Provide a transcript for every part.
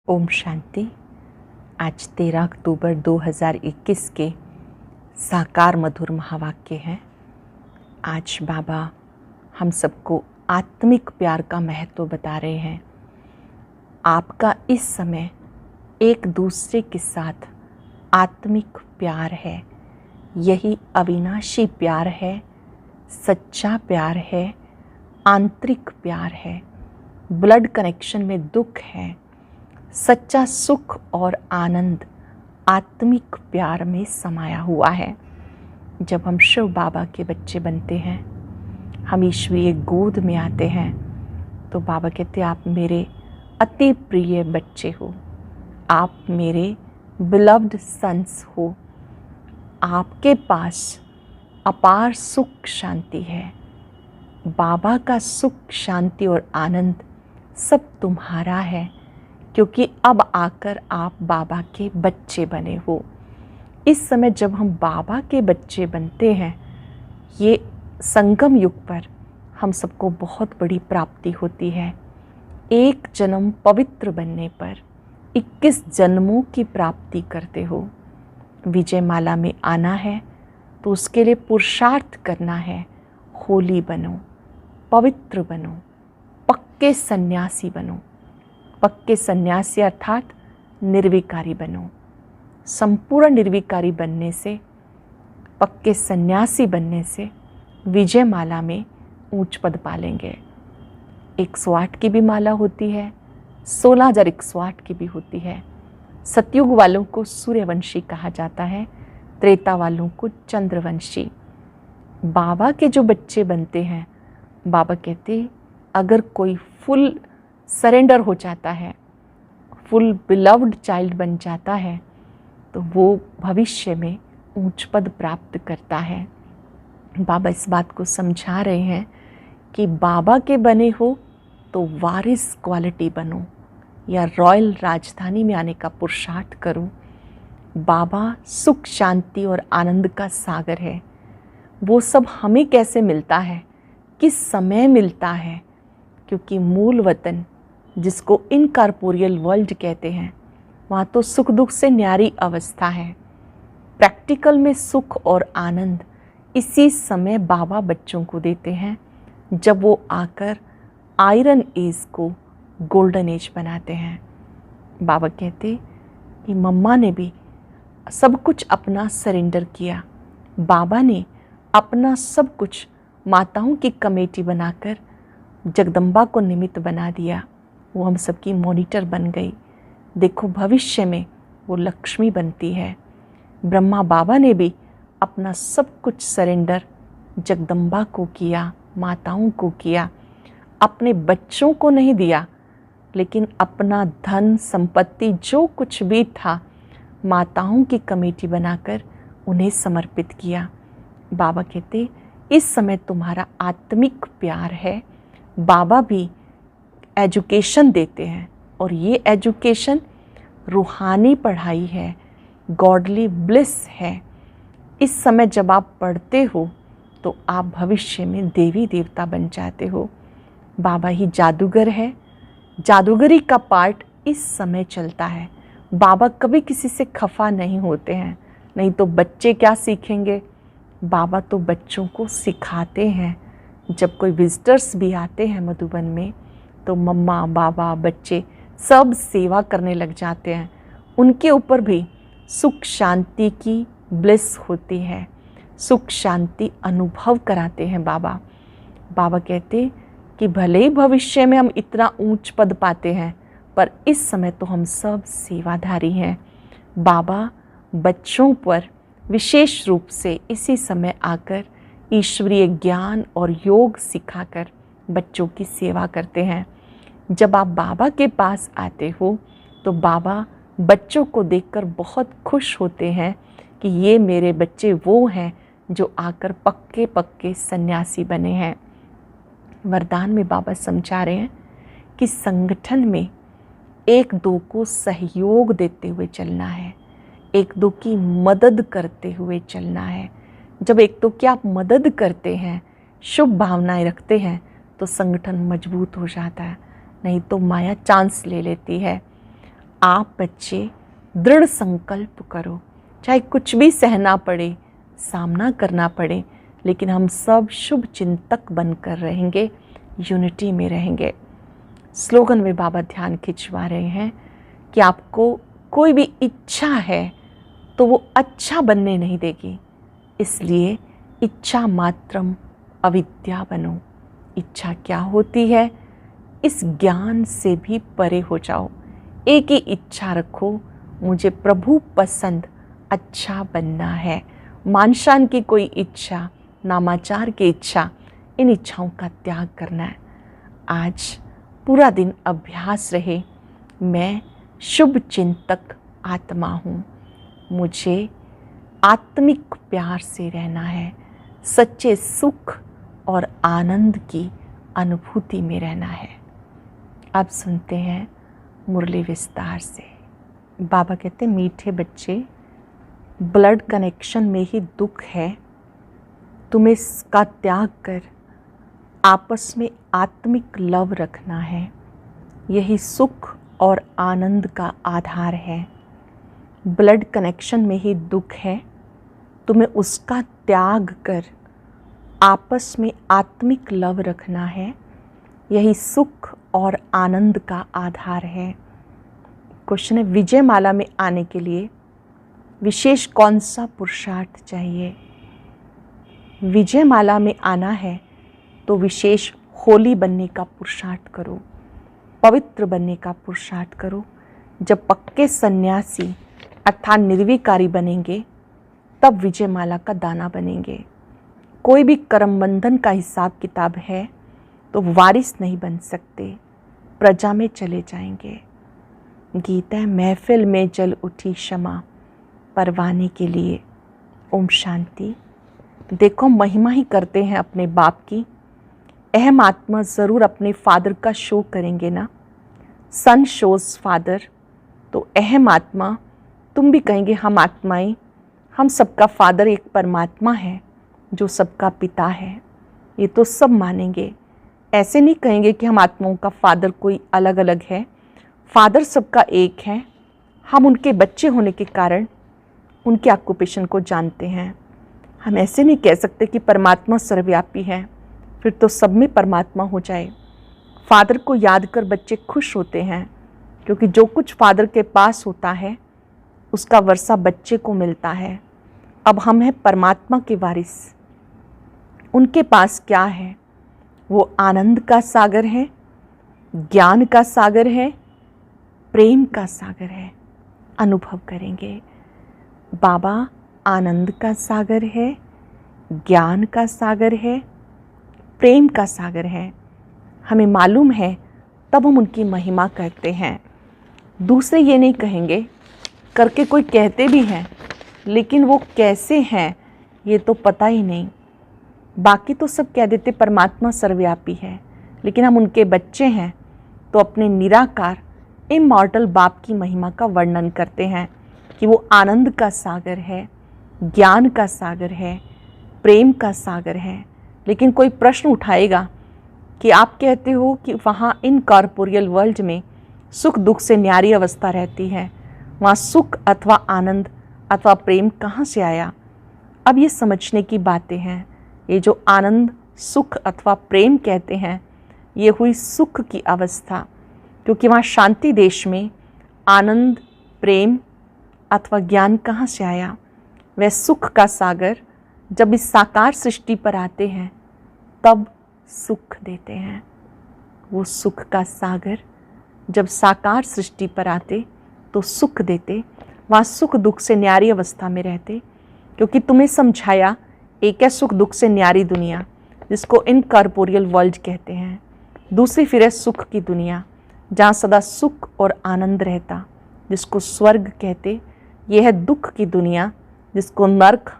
ओम शांति। आज 13 अक्टूबर 2021 के साकार मधुर महावाक्य हैं। आज बाबा हम सबको आत्मिक प्यार का महत्व बता रहे हैं। आपका इस समय एक दूसरे के साथ आत्मिक प्यार है, यही अविनाशी प्यार है, सच्चा प्यार है, आंतरिक प्यार है। ब्लड कनेक्शन में दुख है, सच्चा सुख और आनंद आत्मिक प्यार में समाया हुआ है। जब हम शिव बाबा के बच्चे बनते हैं, हम ईश्वरीय गोद में आते हैं, तो बाबा कहते हैं आप मेरे अति प्रिय बच्चे हो, आप मेरे बिलव्ड सन्स हो। आपके पास अपार सुख शांति है। बाबा का सुख शांति और आनंद सब तुम्हारा है, क्योंकि अब आकर आप बाबा के बच्चे बने हो। इस समय जब हम बाबा के बच्चे बनते हैं, ये संगम युग पर हम सबको बहुत बड़ी प्राप्ति होती है। एक जन्म पवित्र बनने पर 21 जन्मों की प्राप्ति करते हो। विजय माला में आना है तो उसके लिए पुरुषार्थ करना है। होली बनो, पवित्र बनो, पक्के सन्यासी बनो। पक्के सन्यासी अर्थात निर्विकारी बनो। संपूर्ण निर्विकारी बनने से, पक्के सन्यासी बनने से विजय माला में ऊंच पद पालेंगे। 108 की भी माला होती है, 16,108 की भी होती है। सतयुग वालों को सूर्यवंशी कहा जाता है, त्रेता वालों को चंद्रवंशी। बाबा के जो बच्चे बनते हैं, बाबा कहते अगर कोई फुल सरेंडर हो जाता है, फुल बिलव्ड चाइल्ड बन जाता है, तो वो भविष्य में ऊंच पद प्राप्त करता है। बाबा इस बात को समझा रहे हैं कि बाबा के बने हो तो वारिस क्वालिटी बनो या रॉयल राजधानी में आने का पुरुषार्थ करो। बाबा सुख शांति और आनंद का सागर है। वो सब हमें कैसे मिलता है, किस समय मिलता है, क्योंकि मूल वतन जिसको इनकॉर्पोरियल वर्ल्ड कहते हैं, वहाँ तो सुख दुख से न्यारी अवस्था है। प्रैक्टिकल में सुख और आनंद इसी समय बाबा बच्चों को देते हैं, जब वो आकर आयरन एज को गोल्डन एज बनाते हैं। बाबा कहते कि मम्मा ने भी सब कुछ अपना सरेंडर किया। बाबा ने अपना सब कुछ माताओं की कमेटी बनाकर जगदम्बा को निमित्त बना दिया। वो हम सबकी मॉनिटर बन गई। देखो भविष्य में वो लक्ष्मी बनती है। ब्रह्मा बाबा ने भी अपना सब कुछ सरेंडर जगदम्बा को किया, माताओं को किया। अपने बच्चों को नहीं दिया, लेकिन अपना धन संपत्ति जो कुछ भी था माताओं की कमेटी बनाकर उन्हें समर्पित किया। बाबा कहते इस समय तुम्हारा आत्मिक प्यार है। बाबा भी एजुकेशन देते हैं, और ये एजुकेशन रूहानी पढ़ाई है, गॉडली ब्लिस है। इस समय जब आप पढ़ते हो तो आप भविष्य में देवी देवता बन जाते हो। बाबा ही जादूगर है। जादूगरी का पार्ट इस समय चलता है। बाबा कभी किसी से खफा नहीं होते हैं, नहीं तो बच्चे क्या सीखेंगे। बाबा तो बच्चों को सिखाते हैं। जब कोई विजिटर्स भी आते हैं मधुबन में, तो मम्मा बाबा बच्चे सब सेवा करने लग जाते हैं। उनके ऊपर भी सुख शांति की ब्लिस होती है, सुख शांति अनुभव कराते हैं बाबा। बाबा कहते कि भले ही भविष्य में हम इतना ऊंच पद पाते हैं, पर इस समय तो हम सब सेवाधारी हैं। बाबा बच्चों पर विशेष रूप से इसी समय आकर ईश्वरीय ज्ञान और योग सिखाकर बच्चों की सेवा करते हैं। जब आप बाबा के पास आते हो तो बाबा बच्चों को देखकर बहुत खुश होते हैं कि ये मेरे बच्चे वो हैं जो आकर पक्के पक्के सन्यासी बने हैं। वरदान में बाबा समझा रहे हैं कि संगठन में एक दो को सहयोग देते हुए चलना है, एक दो की मदद करते हुए चलना है। जब एक दो की आप मदद करते हैं, शुभ भावनाएं रखते हैं, तो संगठन मजबूत हो जाता है। नहीं तो माया चांस ले लेती है। आप बच्चे दृढ़ संकल्प करो, चाहे कुछ भी सहना पड़े, सामना करना पड़े, लेकिन हम सब शुभ चिंतक बनकर रहेंगे, यूनिटी में रहेंगे। स्लोगन में बाबा ध्यान खिंचवा रहे हैं कि आपको कोई भी इच्छा है तो वो अच्छा बनने नहीं देगी, इसलिए इच्छा मात्रम अविद्या बनो। इच्छा क्या होती है, इस ज्ञान से भी परे हो जाओ। एक ही इच्छा रखो, मुझे प्रभु पसंद अच्छा बनना है। मानशान की कोई इच्छा, नामाचार की इच्छा, इन इच्छाओं का त्याग करना है। आज पूरा दिन अभ्यास रहे, मैं शुभ चिंतक आत्मा हूँ, मुझे आत्मिक प्यार से रहना है, सच्चे सुख और आनंद की अनुभूति में रहना है। अब सुनते हैं मुरली विस्तार से। बाबा कहते हैं, मीठे बच्चे, ब्लड कनेक्शन में ही दुख है, तुम्हें इसका त्याग कर आपस में आत्मिक लव रखना है। यही सुख और आनंद का आधार है। ब्लड कनेक्शन में ही दुख है, तुम्हें उसका त्याग कर आपस में आत्मिक लव रखना है। यही सुख और आनंद का आधार है। क्वेश्चन है, विजय माला में आने के लिए विशेष कौन सा पुरुषार्थ चाहिए? विजय माला में आना है तो विशेष होली बनने का पुरुषार्थ करो, पवित्र बनने का पुरुषार्थ करो। जब पक्के सन्यासी अर्थात निर्विकारी बनेंगे तब विजय माला का दाना बनेंगे। कोई भी कर्म बंधन का हिसाब किताब है तो वारिस नहीं बन सकते, प्रजा में चले जाएंगे। गीता है, महफिल में जल उठी क्षमा परवाने के लिए। ओम शांति। देखो, महिमा ही करते हैं अपने बाप की। अहम आत्मा ज़रूर अपने फादर का शो करेंगे ना। सन शोज फादर, तो अहम आत्मा तुम भी कहेंगे हम आत्माएं, हम सबका फादर एक परमात्मा है जो सबका पिता है। ये तो सब मानेंगे। ऐसे नहीं कहेंगे कि हम आत्माओं का फादर कोई अलग अलग है। फादर सबका एक है। हम उनके बच्चे होने के कारण उनके ऑक्यूपेशन को जानते हैं। हम ऐसे नहीं कह सकते कि परमात्मा सर्वव्यापी है, फिर तो सब में परमात्मा हो जाए। फादर को याद कर बच्चे खुश होते हैं, क्योंकि जो कुछ फादर के पास होता है उसका वर्षा बच्चे को मिलता है। अब हम हैं परमात्मा के वारिस। उनके पास क्या है? वो आनंद का सागर है, ज्ञान का सागर है, प्रेम का सागर है। अनुभव करेंगे, बाबा आनंद का सागर है, ज्ञान का सागर है, प्रेम का सागर है। हमें मालूम है तब हम उनकी महिमा करते हैं। दूसरे ये नहीं कहेंगे, करके कोई कहते भी हैं लेकिन वो कैसे हैं ये तो पता ही नहीं। बाकी तो सब कह देते परमात्मा सर्वव्यापी है, लेकिन हम उनके बच्चे हैं तो अपने निराकार इमॉर्टल बाप की महिमा का वर्णन करते हैं कि वो आनंद का सागर है, ज्ञान का सागर है, प्रेम का सागर है। लेकिन कोई प्रश्न उठाएगा कि आप कहते हो कि वहाँ इनकॉर्पोरियल वर्ल्ड में सुख दुख से न्यारी अवस्था रहती है, वहाँ सुख अथवा आनंद अथवा प्रेम कहाँ से आया? अब ये समझने की बातें हैं। ये जो आनंद सुख अथवा प्रेम कहते हैं, ये हुई सुख की अवस्था, क्योंकि वहाँ शांति देश में आनंद प्रेम अथवा ज्ञान कहाँ से आया? वह सुख का सागर जब इस साकार सृष्टि पर आते हैं तब सुख देते हैं। वो सुख का सागर जब साकार सृष्टि पर आते तो सुख देते, वहाँ सुख दुख से न्यारी अवस्था में रहते। क्योंकि तुम्हें समझाया एक है सुख दुख से न्यारी दुनिया जिसको इनकॉर्पोरियल वर्ल्ड कहते हैं, दूसरी फिर है सुख की दुनिया जहाँ सदा सुख और आनंद रहता जिसको स्वर्ग कहते। यह है दुख की दुनिया जिसको नर्क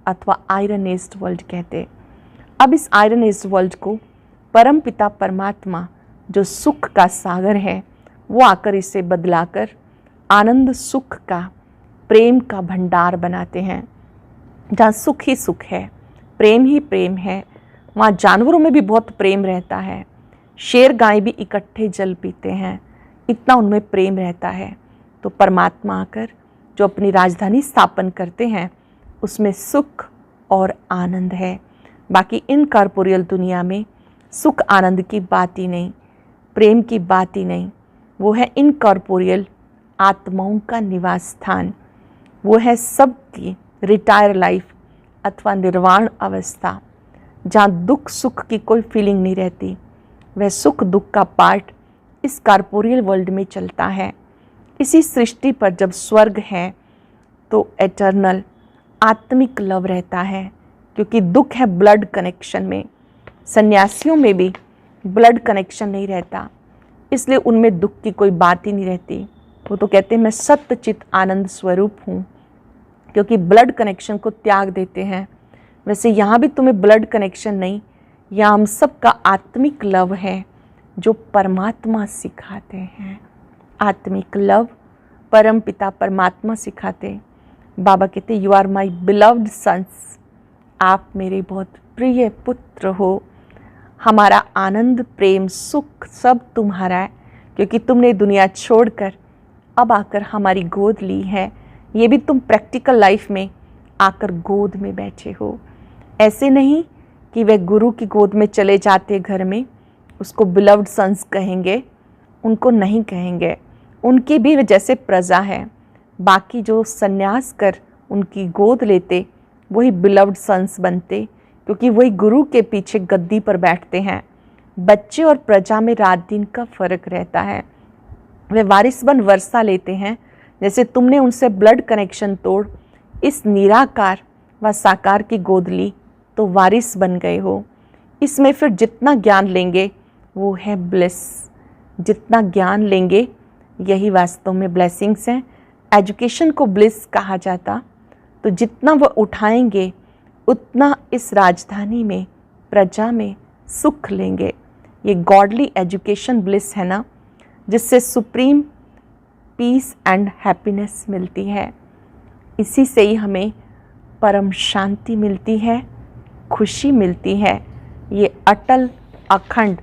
अथवा आयरन एज्ड वर्ल्ड कहते। अब इस आयरन एज्ड वर्ल्ड को परम पिता परमात्मा जो सुख का सागर है वो आकर इसे बदलाकर आनंद सुख का प्रेम का भंडार बनाते हैं। जहाँ सुख ही सुख है, प्रेम ही प्रेम है, वहाँ जानवरों में भी बहुत प्रेम रहता है। शेर गाय भी इकट्ठे जल पीते हैं, इतना उनमें प्रेम रहता है। तो परमात्मा आकर जो अपनी राजधानी स्थापन करते हैं उसमें सुख और आनंद है। बाकी इन कॉर्पोरियल दुनिया में सुख आनंद की बात ही नहीं, प्रेम की बात ही नहीं। वो है इनकॉर्पोरियल आत्माओं का निवास स्थान, वो है सबकी रिटायर लाइफ अथवा निर्वाण अवस्था, जहाँ दुख सुख की कोई फीलिंग नहीं रहती। वह सुख दुख का पार्ट इस कॉर्पोरियल वर्ल्ड में चलता है। इसी सृष्टि पर जब स्वर्ग है तो एटर्नल आत्मिक लव रहता है, क्योंकि दुख है ब्लड कनेक्शन में। सन्यासियों में भी ब्लड कनेक्शन नहीं रहता, इसलिए उनमें दुख की कोई बात ही नहीं रहती। वो तो कहते हैं मैं सत्य चित आनंद स्वरूप हूँ, क्योंकि ब्लड कनेक्शन को त्याग देते हैं। वैसे यहाँ भी तुम्हें ब्लड कनेक्शन नहीं, यहाँ हम सब का आत्मिक लव है जो परमात्मा सिखाते हैं। आत्मिक लव परम पिता परमात्मा सिखाते। बाबा कहते you are my beloved sons, आप मेरे बहुत प्रिय पुत्र हो। हमारा आनंद प्रेम सुख सब तुम्हारा है, क्योंकि तुमने दुनिया छोड़कर अब आकर हमारी गोद ली है। ये भी तुम प्रैक्टिकल लाइफ में आकर गोद में बैठे हो। ऐसे नहीं कि वे गुरु की गोद में चले जाते घर में उसको बिलव्ड सन्स कहेंगे, उनको नहीं कहेंगे। उनकी भी वे जैसे प्रजा है, बाकी जो सन्यास कर उनकी गोद लेते वही बिलव्ड सन्स बनते, क्योंकि वही गुरु के पीछे गद्दी पर बैठते हैं। बच्चे और प्रजा में रात दिन का फर्क रहता है। वे वारिस बन वर्षा लेते हैं, जैसे तुमने उनसे ब्लड कनेक्शन तोड़ इस निराकार व साकार की गोद ली तो वारिस बन गए हो। इसमें फिर जितना ज्ञान लेंगे वो है ब्लेस। जितना ज्ञान लेंगे यही वास्तव में ब्लेसिंग्स हैं। एजुकेशन को ब्लिस कहा जाता, तो जितना वह उठाएंगे उतना इस राजधानी में प्रजा में सुख लेंगे। ये गॉडली एजुकेशन ब्लिस है ना, जिससे सुप्रीम पीस एंड हैप्पीनेस मिलती है। इसी से ही हमें परम शांति मिलती है, खुशी मिलती है। ये अटल अखंड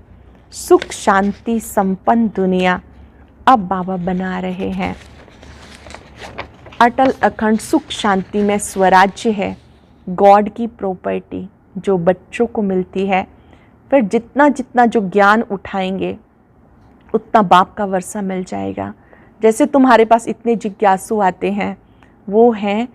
सुख शांति संपन्न दुनिया अब बाबा बना रहे हैं। अटल अखंड सुख शांति में स्वराज्य है, गॉड की प्रॉपर्टी जो बच्चों को मिलती है। फिर जितना जितना जो ज्ञान उठाएंगे उतना बाप का वर्षा मिल जाएगा। जैसे तुम्हारे पास इतने जिज्ञासु आते हैं, वो हैं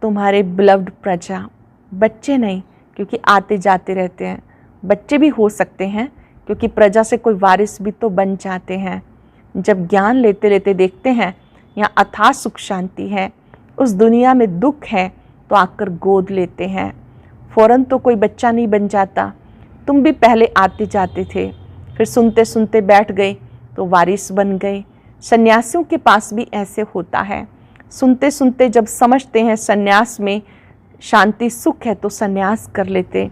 तुम्हारे बिलव्ड प्रजा। बच्चे नहीं, क्योंकि आते जाते रहते हैं। बच्चे भी हो सकते हैं, क्योंकि प्रजा से कोई वारिस भी तो बन जाते हैं। जब ज्ञान लेते लेते देखते हैं यहाँ अथाह सुख शांति है, उस दुनिया में दुख है, तो आकर गोद लेते हैं। फ़ौरन तो कोई बच्चा नहीं बन जाता। तुम भी पहले आते जाते थे, फिर सुनते सुनते बैठ गए तो वारिस बन गए। सन्यासियों के पास भी ऐसे होता है। सुनते सुनते जब समझते हैं सन्यास में शांति सुख है तो सन्यास कर लेते।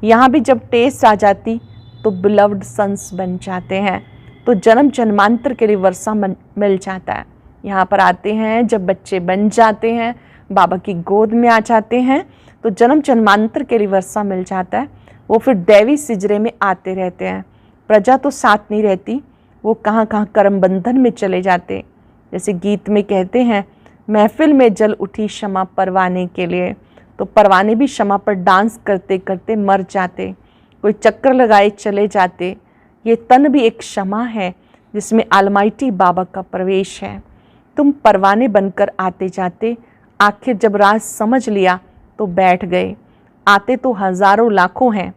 यहाँ भी जब टेस्ट आ जाती तो बिलव्ड सन्स बन जाते हैं, तो जन्म जन्मांतर के लिए वर्षा मिल जाता है। यहाँ पर आते हैं जब बच्चे बन जाते हैं, बाबा की गोद में आ जाते हैं, तो जन्म जन्मांतर के लिए वर्षा मिल जाता है। वो फिर दैवी सिजरे में आते रहते हैं। प्रजा तो साथ नहीं रहती, वो कहाँ कहाँ कर्म बंधन में चले जाते। जैसे गीत में कहते हैं, महफिल में जल उठी क्षमा परवाने के लिए, तो परवाने भी क्षमा पर डांस करते करते मर जाते। कोई चक्कर लगाए चले जाते। ये तन भी एक क्षमा है जिसमें अलमाइटी बाबा का प्रवेश है। तुम परवाने बनकर आते जाते, आखिर जब राज समझ लिया तो बैठ गए। आते तो हज़ारों लाखों हैं,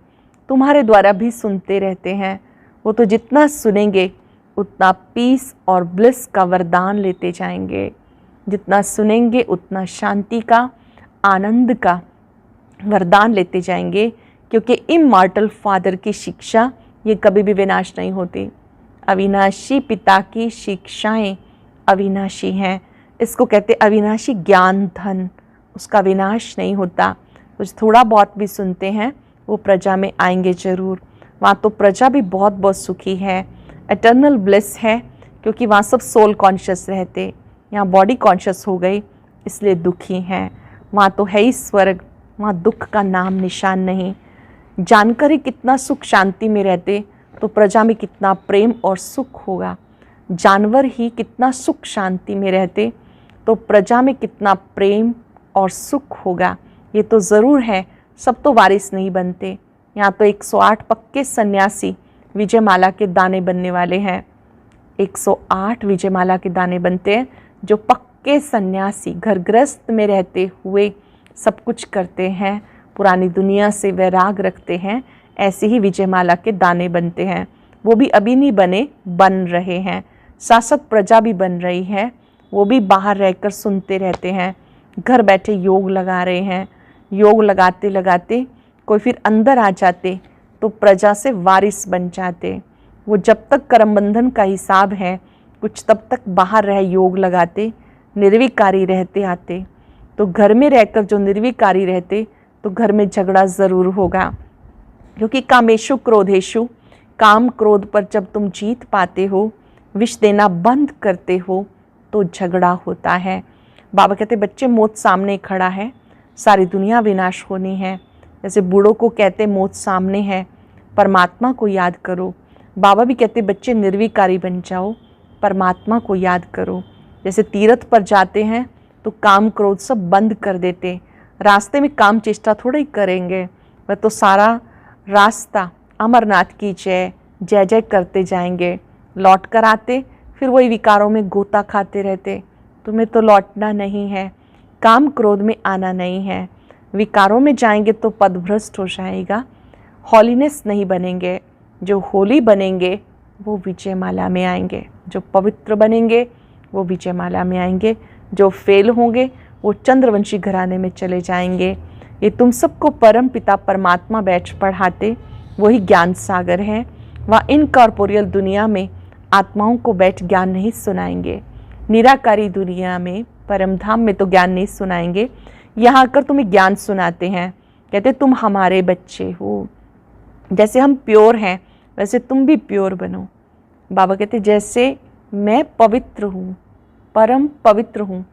तुम्हारे द्वारा भी सुनते रहते हैं। वो तो जितना सुनेंगे उतना पीस और ब्लिस का वरदान लेते जाएंगे। जितना सुनेंगे उतना शांति का, आनंद का वरदान लेते जाएंगे, क्योंकि इमॉर्टल फादर की शिक्षा ये कभी भी विनाश नहीं होती। अविनाशी पिता की शिक्षाएं अविनाशी हैं। इसको कहते अविनाशी ज्ञान धन, उसका विनाश नहीं होता। कुछ थोड़ा बहुत भी सुनते हैं वो प्रजा में आएंगे ज़रूर। वहाँ तो प्रजा भी बहुत बहुत सुखी है, एटर्नल ब्लिस है, क्योंकि वहाँ सब सोल कॉन्शियस रहते। यहाँ बॉडी कॉन्शियस हो गई इसलिए दुखी हैं। वहाँ तो है ही स्वर्ग, वहाँ दुख का नाम निशान नहीं। जानकर ही कितना सुख शांति में रहते तो प्रजा में कितना प्रेम और सुख होगा। जानवर ही कितना सुख शांति में रहते, तो प्रजा में कितना प्रेम और सुख होगा। ये तो ज़रूर है, सब तो वारिस नहीं बनते। यहाँ तो 108 पक्के सन्यासी विजयमाला के दाने बनने वाले हैं। 108 विजयमाला के दाने बनते हैं, जो पक्के सन्यासी घर गृहस्थ में रहते हुए सब कुछ करते हैं, पुरानी दुनिया से वैराग रखते हैं। ऐसे ही विजयमाला के दाने बनते हैं। वो भी अभी नहीं बने, बन रहे हैं। शासक प्रजा भी बन रही है, वो भी बाहर रहकर सुनते रहते हैं, घर बैठे योग लगा रहे हैं। योग लगाते लगाते कोई फिर अंदर आ जाते तो प्रजा से वारिस बन जाते। वो जब तक कर्म बंधन का हिसाब है कुछ, तब तक बाहर रह योग लगाते, निर्विकारी रहते आते। तो घर में रहकर जो निर्विकारी रहते तो घर में झगड़ा ज़रूर होगा, क्योंकि कामेशु क्रोधेशु, काम क्रोध पर जब तुम जीत पाते हो, विष देना बंद करते हो, तो झगड़ा होता है। बाबा कहते बच्चे मौत सामने खड़ा है, सारी दुनिया विनाश होनी है। जैसे बूढ़ों को कहते मौत सामने है, परमात्मा को याद करो। बाबा भी कहते बच्चे निर्विकारी बन जाओ, परमात्मा को याद करो। जैसे तीर्थ पर जाते हैं तो काम क्रोध सब बंद कर देते, रास्ते में काम चेष्टा थोड़ा ही करेंगे, वह तो सारा रास्ता अमरनाथ की जय जय जय करते जाएंगे। लौट कर आते फिर वही विकारों में गोता खाते रहते। तुम्हें तो लौटना नहीं है, काम क्रोध में आना नहीं है। विकारों में जाएंगे तो पदभ्रष्ट हो जाएगा, हॉलीनेस नहीं बनेंगे। जो होली बनेंगे वो विजयमाला में आएंगे, जो पवित्र बनेंगे वो विजयमाला में आएंगे, जो फेल होंगे वो चंद्रवंशी घराने में चले जाएंगे। ये तुम सबको परम पिता परमात्मा बैठ पढ़ाते, वही ज्ञान सागर हैं। वह इनकॉर्पोरियल दुनिया में आत्माओं को बैठ ज्ञान नहीं सुनाएंगे, निराकारी दुनिया में परम धाम में तो ज्ञान नहीं सुनाएंगे। यहाँ आकर तुम्हें ज्ञान सुनाते हैं, कहते तुम हमारे बच्चे हो, जैसे हम प्योर हैं वैसे तुम भी प्योर बनो। बाबा कहते जैसे मैं पवित्र हूँ, परम पवित्र हूँ,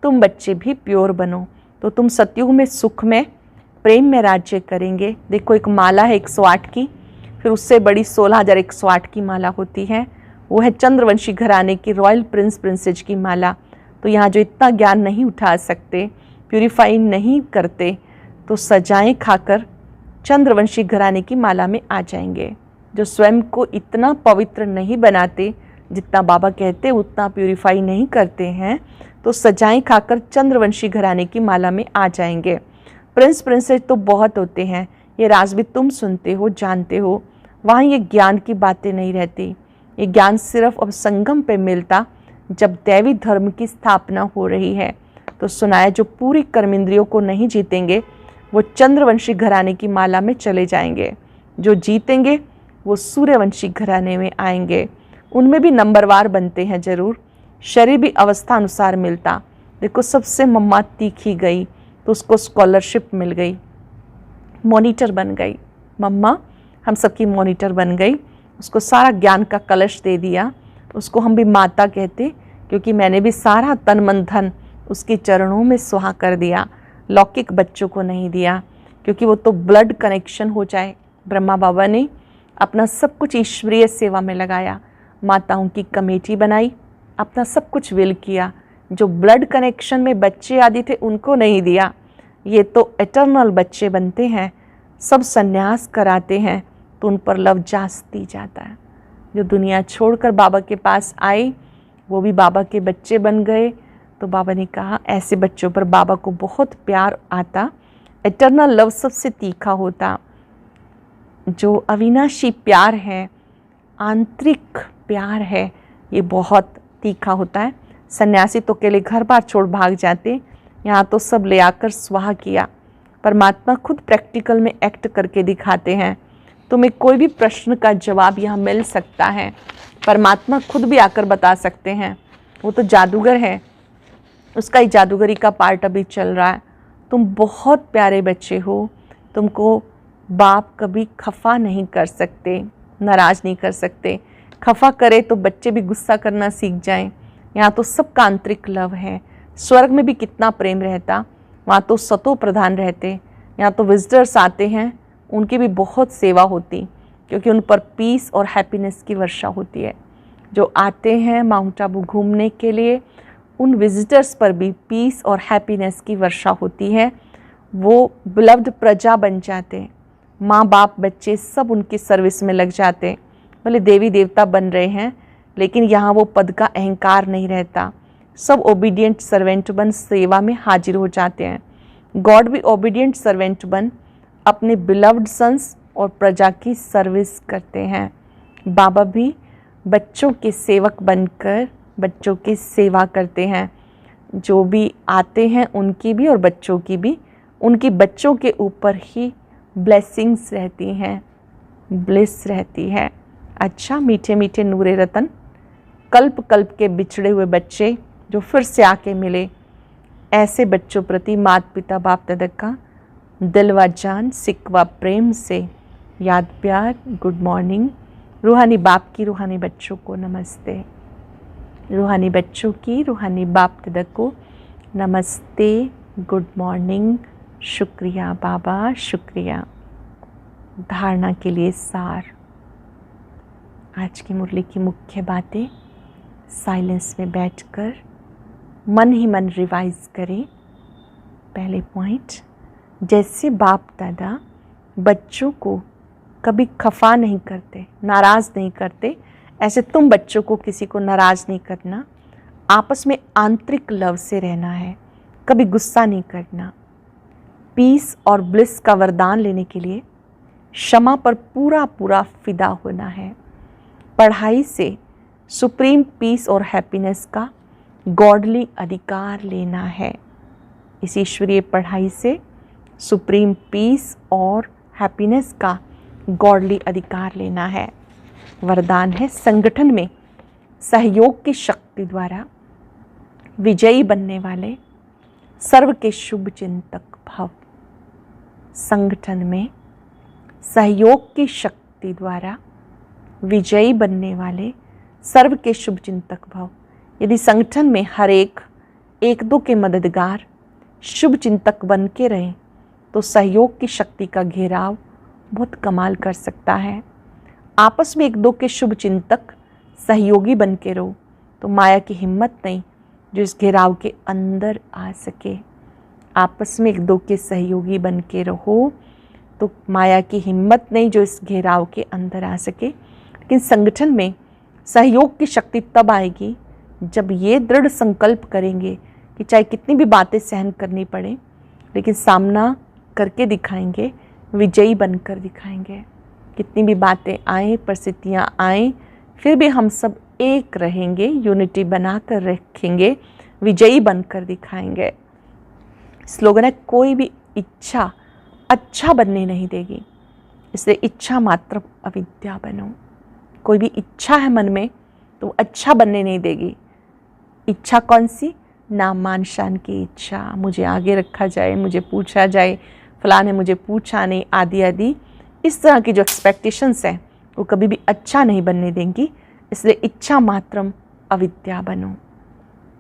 तुम बच्चे भी प्योर बनो, तो तुम सतयुग में सुख में प्रेम में राज्य करेंगे। देखो एक माला है 108 की, फिर उससे बड़ी 16,108 की माला होती है, वो है चंद्रवंशी घराने की रॉयल प्रिंस प्रिंसेज की माला। तो यहाँ जो इतना ज्ञान नहीं उठा सकते, प्यूरिफाई नहीं करते, तो सजाएं खाकर चंद्रवंशी घराने की माला में आ जाएंगे। जो स्वयं को इतना पवित्र नहीं बनाते, जितना बाबा कहते उतना प्यूरिफाई नहीं करते हैं, तो सजाएं खाकर चंद्रवंशी घराने की माला में आ जाएंगे। प्रिंस प्रिंसेस तो बहुत होते हैं, ये राज भी तुम सुनते हो, जानते हो। वहाँ ये ज्ञान की बातें नहीं रहती। ये ज्ञान सिर्फ अब संगम पे मिलता जब दैवी धर्म की स्थापना हो रही है। तो सुनाया जो पूरी कर्मेंद्रियों को नहीं जीतेंगे वो चंद्रवंशी घराने की माला में चले जाएंगे, जो जीतेंगे वो सूर्यवंशी घराने में आएंगे। उनमें भी नंबरवार बनते हैं जरूर, शरीर भी अवस्था अनुसार मिलता। देखो सबसे मम्मा तीखी गई तो उसको स्कॉलरशिप मिल गई, मॉनिटर बन गई। मम्मा हम सबकी मॉनिटर बन गई, उसको सारा ज्ञान का कलश दे दिया। उसको हम भी माता कहते, क्योंकि मैंने भी सारा तन मन धन उसके चरणों में सुहा कर दिया। लौकिक बच्चों को नहीं दिया, क्योंकि वो तो ब्लड कनेक्शन हो जाए। ब्रह्मा बाबा ने अपना सब कुछ ईश्वरीय सेवा में लगाया, माताओं की कमेटी बनाई, अपना सब कुछ विल किया। जो ब्लड कनेक्शन में बच्चे आदि थे उनको नहीं दिया। ये तो एटर्नल बच्चे बनते हैं, सब संन्यास कराते हैं, तो उन पर लव जास्ती जाता है। जो दुनिया छोड़कर बाबा के पास आए वो भी बाबा के बच्चे बन गए। तो बाबा ने कहा ऐसे बच्चों पर बाबा को बहुत प्यार आता। एटर्नल लव सबसे तीखा होता। जो अविनाशी प्यार है, आंतरिक प्यार है, ये बहुत तीखा होता है। सन्यासी तो अकेले घर बार छोड़ भाग जाते, यहाँ तो सब ले आकर स्वाहा किया। परमात्मा खुद प्रैक्टिकल में एक्ट करके दिखाते हैं। तुम्हें कोई भी प्रश्न का जवाब यहाँ मिल सकता है, परमात्मा खुद भी आकर बता सकते हैं। वो तो जादूगर है, उसका ही जादूगरी का पार्ट अभी चल रहा है। तुम बहुत प्यारे बच्चे हो, तुमको बाप कभी खफा नहीं कर सकते, नाराज़ नहीं कर सकते। खफा करे तो बच्चे भी गुस्सा करना सीख जाएं। यहाँ तो सबका आंतरिक लव है। स्वर्ग में भी कितना प्रेम रहता, वहाँ तो सतो प्रधान रहते। यहाँ तो विजिटर्स आते हैं, उनकी भी बहुत सेवा होती, क्योंकि उन पर पीस और हैप्पीनेस की वर्षा होती है। जो आते हैं माउंट आबू घूमने के लिए, उन विजिटर्स पर भी पीस और हैप्पीनेस की वर्षा होती है। वो बिलव्ड प्रजा बन जाते हैं, माँ बाप बच्चे सब उनकी सर्विस में लग जाते हैं। भले देवी देवता बन रहे हैं, लेकिन यहाँ वो पद का अहंकार नहीं रहता। सब ओबीडियंट सर्वेंट बन सेवा में हाजिर हो जाते हैं। गॉड भी ओबीडियंट सर्वेंट बन अपने बिलव्ड सन्स और प्रजा की सर्विस करते हैं। बाबा भी बच्चों के सेवक बनकर बच्चों की सेवा करते हैं। जो भी आते हैं उनकी भी और बच्चों की भी, उनकी बच्चों के ऊपर ही ब्लेसिंग्स रहती हैं, ब्लिस रहती है। अच्छा, मीठे मीठे नूरे रतन, कल्प कल्प के बिछड़े हुए बच्चे जो फिर से आके मिले, ऐसे बच्चों प्रति माता पिता बाप दादा का दिल व जान सिकवा प्रेम से याद प्यार, गुड मॉर्निंग। रूहानी बाप की रूहानी बच्चों को नमस्ते। रूहानी बच्चों की रूहानी बाप दादा को नमस्ते, गुड मॉर्निंग, शुक्रिया बाबा, शुक्रिया। धारणा के लिए सार। आज की मुरली की मुख्य बातें, साइलेंस में बैठकर मन ही मन रिवाइज करें। पहले पॉइंट, जैसे बाप दादा बच्चों को कभी खफा नहीं करते, नाराज़ नहीं करते, ऐसे तुम बच्चों को किसी को नाराज़ नहीं करना। आपस में आंतरिक लव से रहना है, कभी गुस्सा नहीं करना। पीस और ब्लिस का वरदान लेने के लिए क्षमा पर पूरा पूरा फिदा होना है। पढ़ाई से सुप्रीम पीस और हैप्पीनेस का गॉडली अधिकार लेना है। इस ईश्वरीय पढ़ाई से सुप्रीम पीस और हैप्पीनेस का गॉडली अधिकार लेना है। वरदान है, संगठन में सहयोग की शक्ति द्वारा विजयी बनने वाले सर्व के शुभ चिंतक भव। संगठन में सहयोग की शक्ति द्वारा विजयी बनने वाले सर्व के शुभ चिंतक भव। यदि संगठन में हर एक दो के मददगार शुभ चिंतक बन के रहें तो सहयोग की शक्ति का घेराव बहुत कमाल कर सकता है। आपस में एक दो के शुभ चिंतक सहयोगी बन के रहो तो माया की हिम्मत नहीं जो इस घेराव के अंदर आ सके। आपस में एक दो के सहयोगी बन के रहो तो माया की हिम्मत नहीं जो इस घेराव के अंदर आ सके। लेकिन संगठन में सहयोग की शक्ति तब आएगी जब ये दृढ़ संकल्प करेंगे कि चाहे कितनी भी बातें सहन करनी पड़े, लेकिन सामना करके दिखाएंगे, विजयी बनकर दिखाएंगे। कितनी भी बातें आएँ, परिस्थितियाँ आएँ, फिर भी हम सब एक रहेंगे, यूनिटी बना कर रखेंगे, विजयी बनकर दिखाएंगे। स्लोगन है, कोई भी इच्छा अच्छा बनने नहीं देगी, इसलिए इच्छा मात्र अविद्या बनो। कोई भी इच्छा है मन में तो अच्छा बनने नहीं देगी। इच्छा कौन सी? नाम मान शान की इच्छा, मुझे आगे रखा जाए, मुझे पूछा जाए, फलां ने मुझे पूछा नहीं, आदि आदि। इस तरह की जो एक्सपेक्टेशंस हैं वो कभी भी अच्छा नहीं बनने देंगी, इसलिए इच्छा मात्रम अविद्या बनो।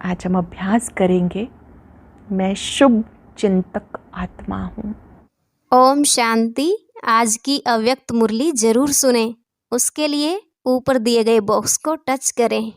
आज हम अभ्यास करेंगे, मैं शुभ चिंतक आत्मा हूँ। ओम शांति। आज की अव्यक्त मुरली जरूर सुने। उसके लिए ऊपर दिए गए बॉक्स को टच करें।